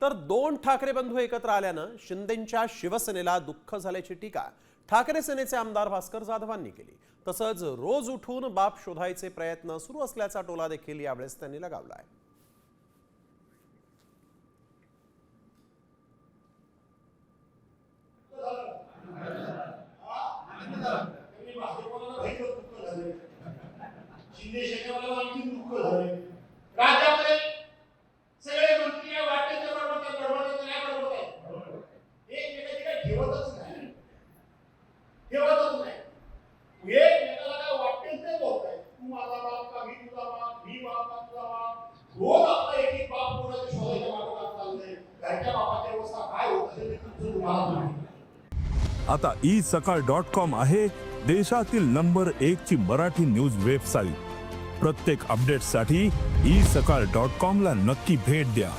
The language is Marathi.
तर दोन ठाकरे बंधू एकत्र आल्यानं शिंदेंच्या शिवसेनेला दुःख झाल्याची टीका ठाकरे सेनेचे आमदार भास्कर जाधवांनी केली। तसंच रोज उठून बाप शोधायचे प्रयत्न सुरू असल्याचा टोला देखील यावेळेस त्यांनी लगावलाय। आता isakal.com आहे देशातील नंबर 1 ची मराठी न्यूज वेबसाईट। प्रत्येक अपडेटसाठी isakal.com ला नक्की भेट द्या।